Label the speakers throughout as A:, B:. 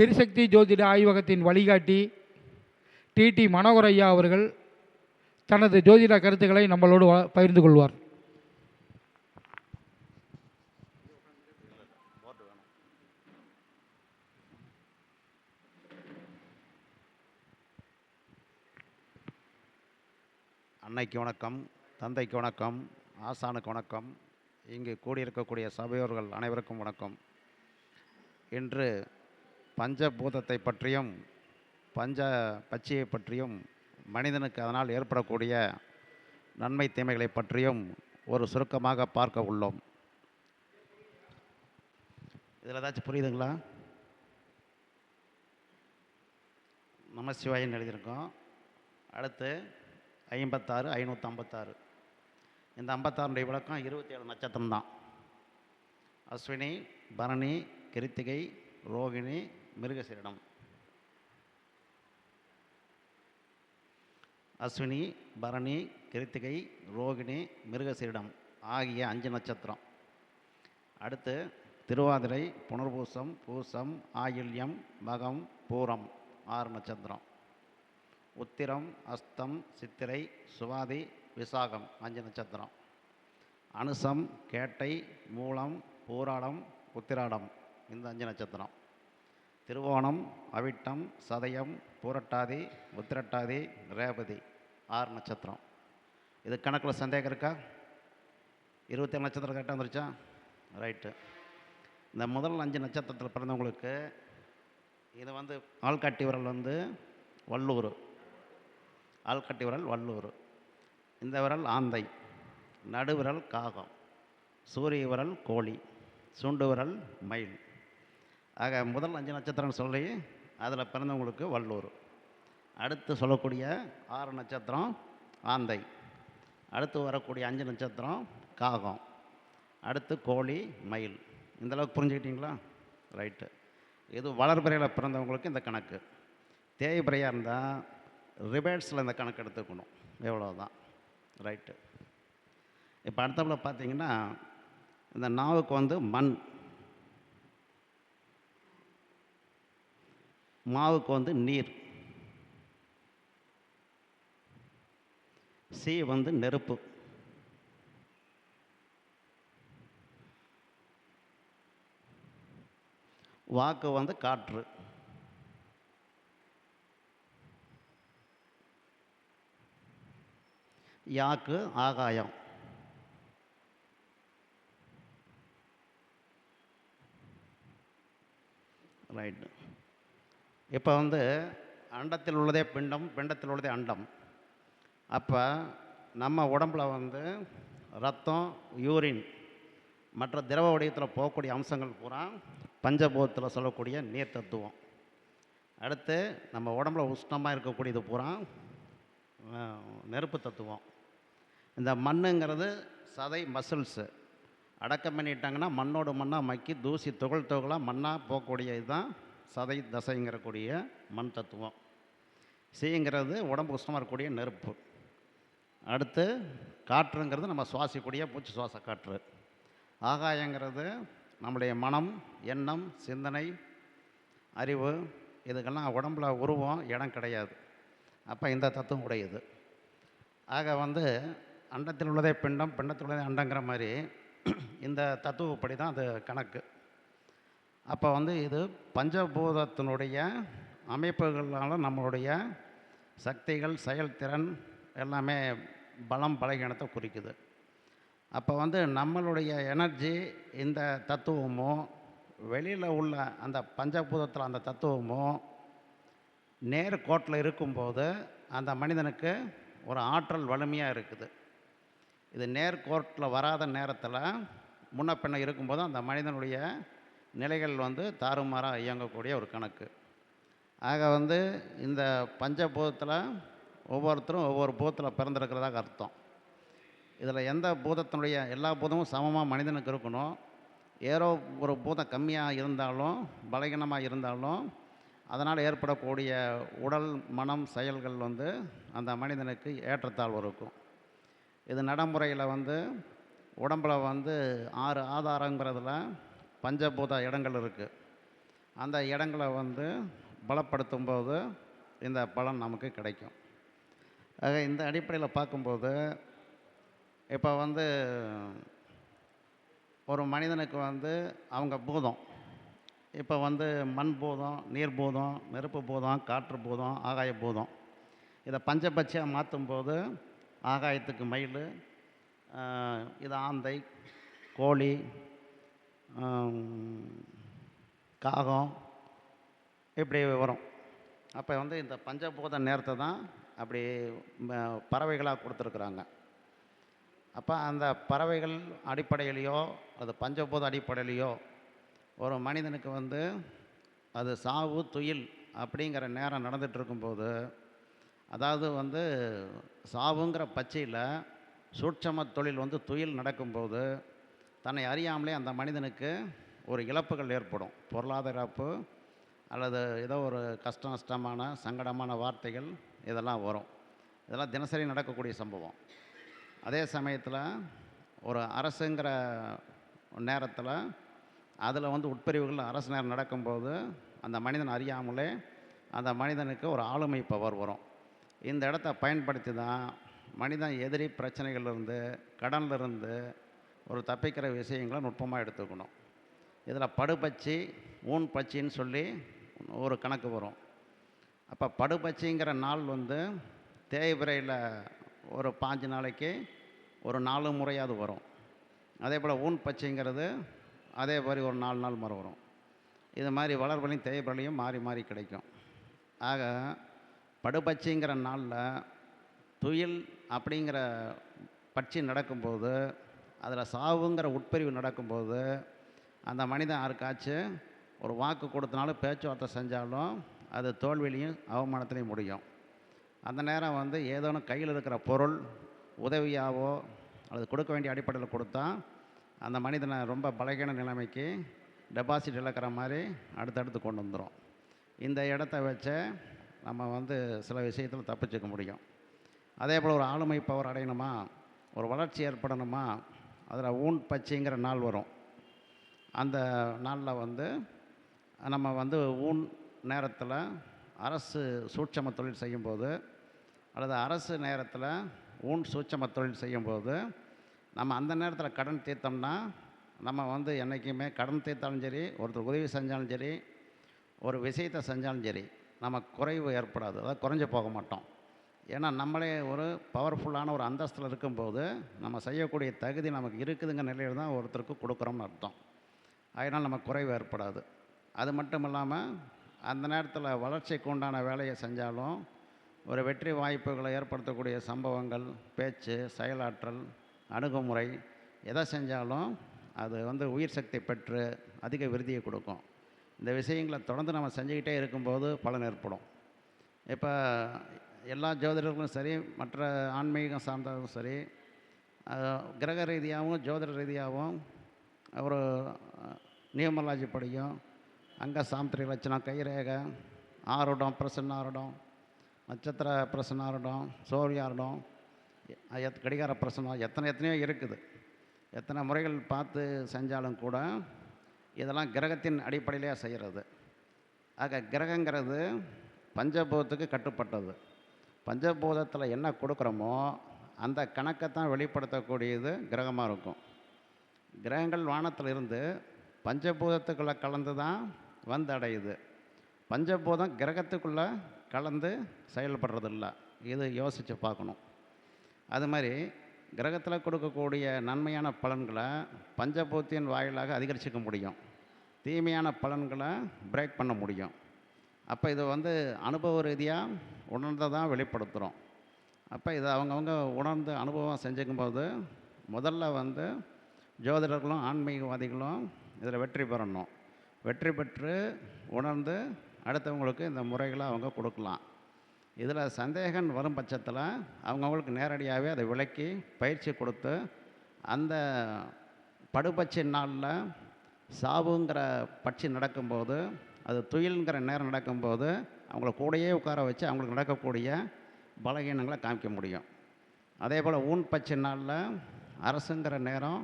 A: திரிசக்தி ஜோதிட ஆய்வகத்தின் வழிகாட்டி டிடி மனோகர் ஐயா அவர்கள் தனது ஜோதிட கருத்துக்களை நம்மளோடு பகிர்ந்து கொள்வார்.
B: அன்னைக்கு வணக்கம், தந்தைக்கு வணக்கம், ஆசானுக்கு வணக்கம், இங்கு கூடியிருக்கக்கூடிய சபையோர்கள் அனைவருக்கும் வணக்கம். இன்று பஞ்சபூதத்தை பற்றியும் பட்சியை பற்றியும் மனிதனுக்கு அதனால் ஏற்படக்கூடிய நன்மை தீமைகளை பற்றியும் ஒரு சுருக்கமாக பார்க்க உள்ளோம். இதில் ஏதாச்சும் புரியுதுங்களா? நமசிவாயின்னு எழுதியிருக்கோம். அடுத்து 56 556. இந்த 56 விளக்கம் 27 நட்சத்திரம் தான். அஸ்வினி, பரணி, கிருத்திகை, ரோகிணி, மிருகசீரிடம். அஸ்வினி, பரணி, கிருத்திகை, ரோகிணி, மிருகசீரிடம் ஆகிய 5 நட்சத்திரம். அடுத்து திருவாதிரை, புனர்பூசம், பூசம், ஆயில்யம், மகம், பூரம் 6 நட்சத்திரம். உத்திரம், அஸ்தம், சித்திரை, சுவாதி, விசாகம் 5 நட்சத்திரம். அனுசம், கேட்டை, மூலம், பூராடம், உத்திராடம் இந்த 5 நட்சத்திரம். திருவோணம், அவிட்டம், சதயம், பூரட்டாதி, உத்திரட்டாதி, ரேவதி 6 நட்சத்திரம். இது கணக்கில் சந்தேகம் இருக்கா? 27 நட்சத்திரம் கரெக்டாக வந்துருச்சா? ரைட்டு. இந்த முதல் 5 நட்சத்திரத்தில் பிறந்தவங்களுக்கு இது ஆள்காட்டி விரல் வல்லூர், ஆள்கட்டி விரல் வல்லூர், இந்த விரல் ஆந்தை, நடுவிரல் காகம், சூரிய விரல் கோழி, சுண்டு விரல் மயில். ஆக முதல் 5 நட்சத்திரம் சொல்லி அதில் பிறந்தவங்களுக்கு வல்லூர். அடுத்து சொல்லக்கூடிய 6 நட்சத்திரம் ஆந்தை. அடுத்து வரக்கூடிய 5 நட்சத்திரம் காகம். அடுத்து கோழி, மயில். இந்தளவுக்கு புரிஞ்சுக்கிட்டீங்களா? ரைட்டு. இது வளர்பிறையில் பிறந்தவங்களுக்கு இந்த கணக்கு. தேய்பிறையாக இருந்தால் ரிபேட்ஸில் இந்த கணக்கு எடுத்துக்கணும். எவ்வளோதான். ரைட்டு. இப்போ அடுத்தப்பில் பார்த்தீங்கன்னா இந்த நாவுக்கு மண், மாவுக்கு நீர், சி நெருப்பு, வாக்கு காற்று, யாக்கு ஆகாயம், ரைட்டு. இப்போ அண்டத்தில் உள்ளதே பிண்டம், பிண்டத்தில் உள்ளதே அண்டம். அப்போ நம்ம உடம்பில் ரத்தம், யூரின் மற்ற திரவ வடிவத்தில் போகக்கூடிய அம்சங்கள் பூரா பஞ்சபூதத்தில் சொல்லக்கூடிய நீர் தத்துவம். அடுத்து நம்ம உடம்பில் உஷ்ணமாக இருக்கக்கூடியது பூரா நெருப்பு தத்துவம். இந்த மண்ணுங்கிறது சதை, மசில்ஸு அடக்கம் பண்ணிட்டாங்கன்னா மண்ணோடு மண்ணாக மக்கி தூசி துகளாக மண்ணாக போகக்கூடிய இதுதான் சதை தசைங்கிறக்கூடிய மண் தத்துவம். சீங்கிறது உடம்பு உஷ்ணமாக இருக்கக்கூடிய நெருப்பு. அடுத்து காற்றுங்கிறது நம்ம சுவாசிக்கூடிய பூச்சி சுவாச காற்று. ஆகாயங்கிறது நம்முடைய மனம், எண்ணம், சிந்தனை, அறிவு, இதுக்கெல்லாம் உடம்பில் உருவம் இடம் கிடையாது. அப்போ இந்த தத்துவம் உடையது. ஆக அண்டத்தில் உள்ளதே பிண்டம், பிண்டத்தில் உள்ளதே அண்டங்கிற மாதிரி இந்த தத்துவப்படி தான் அது கணக்கு. அப்போ இது பஞ்சபூதத்தினுடைய அமைப்புகளால் நம்மளுடைய சக்திகள், செயல்திறன் எல்லாமே பலம், பலகீனத்தை குறிக்குது. அப்போ நம்மளுடைய எனர்ஜி இந்த தத்துவமோ, வெளியில் உள்ள அந்த பஞ்சபூதத்தில் அந்த தத்துவமோ நேர்கோட்டில் இருக்கும்போது அந்த மனிதனுக்கு ஒரு ஆற்றல் வலிமையாக இருக்குது. இது நேர்கோட்டில் வராத நேரத்தில் முன்ன பின்ன இருக்கும்போது அந்த மனிதனுடைய நிலைகள் தாறுமாறாக இயங்கக்கூடிய ஒரு கணக்கு. ஆக இந்த பஞ்சபூதத்தில் ஒவ்வொருத்தரும் ஒவ்வொரு பூதத்தில் பிறந்திருக்கிறதாக அர்த்தம். இதில் எந்த பூதத்தினுடைய எல்லா பூதமும் சமமாக மனிதனுக்கு இருக்கணும். ஏதோ ஒரு பூதம் கம்மியாக இருந்தாலும், பலகீனமாக இருந்தாலும் அதனால் ஏற்படக்கூடிய உடல், மனம், செயல்கள் அந்த மனிதனுக்கு ஏற்றத்தாழ்வு இருக்கும். இது நடைமுறையில் உடம்பில் 6 ஆதாரங்கிறதுல பஞ்சபூத இடங்கள் இருக்குது. அந்த இடங்களை வந்து பலப்படுத்தும் போது இந்த பலன் நமக்கு கிடைக்கும். ஆக இந்த அடிப்படையில் பார்க்கும்போது இப்போ வந்து ஒரு மனிதனுக்கு வந்து அவங்க பூதம், இப்போ வந்து மண் பூதம், நீர் பூதம், நெருப்பு பூதம், காற்று பூதம், ஆகாய பூதம், இதை பஞ்சபட்சியாக மாற்றும்போது ஆகாயத்துக்கு மயில், இது ஆந்தை, கோழி, காகம், இப்படி வரும். அப்போ வந்து இந்த பஞ்சபூத நேரத்தை தான் அப்படி பறவைகளாக கொடுத்துருக்குறாங்க. அப்போ அந்த பறவைகள் அடிப்படையிலையோ அது பஞ்சபூத அடிப்படையிலையோ ஒரு மனிதனுக்கு வந்து அது சாவு துயில் அப்படிங்கிற நேரம் நடந்துகிட்டு இருக்கும்போது, அதாவது வந்து சாவுங்கிற பச்சையில் சூட்சம தொழில் வந்து துயில் நடக்கும்போது தன்னை அறியாமலே அந்த மனிதனுக்கு ஒரு இழப்புகள் ஏற்படும். பொருளாதார இழப்பு அல்லது ஏதோ ஒரு கஷ்ட நஷ்டமான சங்கடமான வார்த்தைகள் இதெல்லாம் வரும். இதெல்லாம் தினசரி நடக்கக்கூடிய சம்பவம். அதே சமயத்தில் ஒரு அரசுங்கிற நேரத்தில் அதில் வந்து உட்பிரிவுகள் அரசு நேரம் நடக்கும்போது அந்த மனிதன் அறியாமலே அந்த மனிதனுக்கு ஒரு ஆளுமை பவர் வரும். இந்த இடத்த பயன்படுத்தி தான் மனிதன் எதிரி பிரச்சனைகள்லேருந்து கடன்லேருந்து ஒரு தப்பிக்கிற விஷயங்களை நுட்பமாக எடுத்துக்கணும். இதில் படுபட்சி ஊன் பட்சின்னு சொல்லி ஒரு கணக்கு வரும். அப்போ படுபட்சிங்கிற நாள் வந்து தேய்பிரையில் ஒரு 5 நாளைக்கு ஒரு 4 முறையாவது வரும். அதே போல் ஊன் பச்சைங்கிறது அதே மாதிரி ஒரு 4 நாள் முறை வரும். இது மாதிரி வளர்வலையும் தேய்பிரையிலையும் மாறி மாறி கிடைக்கும். ஆக படுபட்சிங்கிற நாளில் துயில் அப்படிங்கிற பட்சி நடக்கும்போது, அதில் சாவுங்கிற உட்பிரிவு நடக்கும்போது அந்த மனிதன் யாருக்காச்சும் ஒரு வாக்கு கொடுத்தனாலும் பேச்சுவார்த்தை செஞ்சாலும் அது தோல்வியிலையும் அவமானத்திலையும் முடியும். அந்த நேரம் வந்து ஏதோனும் கையில் இருக்கிற பொருள் உதவியாவோ அல்லது கொடுக்க வேண்டிய அடிப்படையில் கொடுத்தா அந்த மனிதனை ரொம்ப பலகீன நிலைமைக்கு டெபாசிட் இழக்கிற மாதிரி அடுத்தடுத்து கொண்டு வந்துடும். இந்த இடத்த வச்சு நம்ம வந்து சில விஷயத்தில் தப்பிச்சுக்க முடியும். அதே போல் ஒரு ஆளுமை பவர் அடையணுமா, ஒரு வளர்ச்சி ஏற்படணுமா, அதில் ஊன் பச்சைங்கிற நாள் வரும். அந்த நாளில் வந்து நம்ம வந்து ஊன் நேரத்தில் அரசு சூட்சம தொழில் செய்யும்போது அல்லது அரசு நேரத்தில் ஊன் சூட்சம தொழில் செய்யும்போது நம்ம அந்த நேரத்தில் கடன் தீர்த்தோம்னா நம்ம வந்து என்றைக்குமே கடன் தீர்த்தாலும் சரி, ஒருத்தர் உதவி செஞ்சாலும் சரி, ஒரு விஷயத்தை செஞ்சாலும் சரி, நம்ம குறைவு ஏற்படாது, அதாவது குறைஞ்சி போக மாட்டோம். ஏன்னா நம்மளே ஒரு பவர்ஃபுல்லான ஒரு அந்தஸ்தில் இருக்கும்போது நம்ம செய்யக்கூடிய தகுதி நமக்கு இருக்குதுங்கிற நிலையில் தான் ஒருத்தருக்கு கொடுக்குறோம்னு அர்த்தம். அதனால் நம்ம குறைவு ஏற்படாது. அது மட்டும் இல்லாமல் அந்த நேரத்தில் வளர்ச்சிக்கு உண்டான வேலையை செஞ்சாலும் ஒரு வெற்றி வாய்ப்புகளை ஏற்படுத்தக்கூடிய சம்பவங்கள், பேச்சு, செயலாற்றல், அணுகுமுறை எதை செஞ்சாலும் அது வந்து உயிர் சக்தி பெற்று அதிக விருதியை கொடுக்கும். இந்த விஷயங்களை தொடர்ந்து நம்ம செஞ்சுக்கிட்டே இருக்கும்போது பலன் ஏற்படும். இப்போ எல்லா ஜோதிடர்களும் சரி, மற்ற ஆன்மீகம் சார்ந்தவர்களும் சரி, கிரக ரீதியாகவும் ஜோதிட ரீதியாகவும் ஒரு நியூமராலஜி படியும், அங்க சாமுத்திரிக லட்சணம், கைரேகை, ஆருடம், பிரசன்னாருடம், நட்சத்திர பிரசன்னாருடம், சூரியாருடம், கடிகார பிரசன்னம், எத்தனையோ இருக்குது. எத்தனை முறைகள் பார்த்து செஞ்சாலும் கூட இதெல்லாம் கிரகத்தின் அடிப்படையிலே செய்கிறது. ஆக கிரகங்கிறது பஞ்சபூதத்துக்கு கட்டுப்பட்டது. பஞ்சபூதத்தில் என்ன கொடுக்குறோமோ அந்த கணக்கைத்தான் வெளிப்படுத்தக்கூடியது கிரகமாக இருக்கும். கிரகங்கள் வானத்தில் இருந்து பஞ்சபூதத்துக்குள்ளே கலந்து தான் வந்து அடையுது. பஞ்சபூதம் கிரகத்துக்குள்ளே கலந்து செயல்படுறதில்ல. இது யோசித்து பார்க்கணும். அது மாதிரி கிரகத்தில் கொடுக்கக்கூடிய நன்மையான பலன்களை பஞ்சபூத்தின் வாயிலாக அதிகரிச்சிக்க முடியும், தீமையான பலன்களை பிரேக் பண்ண முடியும். அப்போ இதை வந்து அனுபவ ரீதியாக உணர்ந்து தான் வெளிப்படுத்துகிறோம். அப்போ இதை அவங்கவுங்க உணர்ந்து அனுபவம் செஞ்சுக்கும்போது முதல்ல வந்து ஜோதிடர்களும் ஆன்மீகவாதிகளும் இதில் வெற்றி பெறணும். வெற்றி பெற்று உணர்ந்து அடுத்தவங்களுக்கு இந்த முறைகளை அவங்க கொடுக்கலாம். இதில் சந்தேகம் வரும் பட்சத்தில் அவங்கவுங்களுக்கு நேரடியாகவே அதை விளக்கி பயிற்சி கொடுத்து அந்த படுபட்சி நாளில் சாவுங்கிற பட்சி நடக்கும்போது, அது துயில்ங்கிற நேரம் நடக்கும்போது அவங்கள கூடையே உட்கார வச்சு அவங்களுக்கு நடக்கக்கூடிய பலகீனங்களை காமிக்க முடியும். அதே போல் ஊன் பட்சி நாளில் அரசுங்கிற நேரம்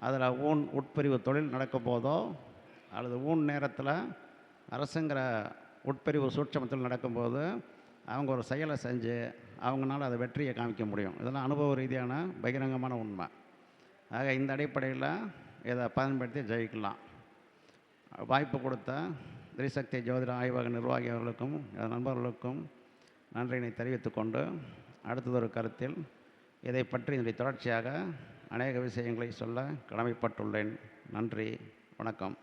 B: அதில் ஊன் உட்பிரிவு தொழில் நடக்கும் போதோ அல்லது ஊன் நேரத்தில் அரசுங்கிற உட்பிரிவு சூட்சமத்தில் நடக்கும்போது அவங்க ஒரு செயலை செஞ்சு அவங்களால அதை வெற்றியை காமிக்க முடியும். இதெல்லாம் அனுபவ ரீதியான பகிரங்கமான உண்மை. ஆக இந்த அடிப்படையில் இதை பயன்படுத்தி ஜெயிக்கலாம். வாய்ப்பு கொடுத்த திரிசக்தி ஜோதிட ஆய்வக நிர்வாகி அவர்களுக்கும் நண்பர்களுக்கும் நன்றியினை தெரிவித்துக்கொண்டு அடுத்ததொரு கருத்தில் இதை பற்றி இதனுடைய தொடர்ச்சியாக அநேக விஷயங்களை சொல்ல கடமைப்பட்டுள்ளேன். நன்றி, வணக்கம்.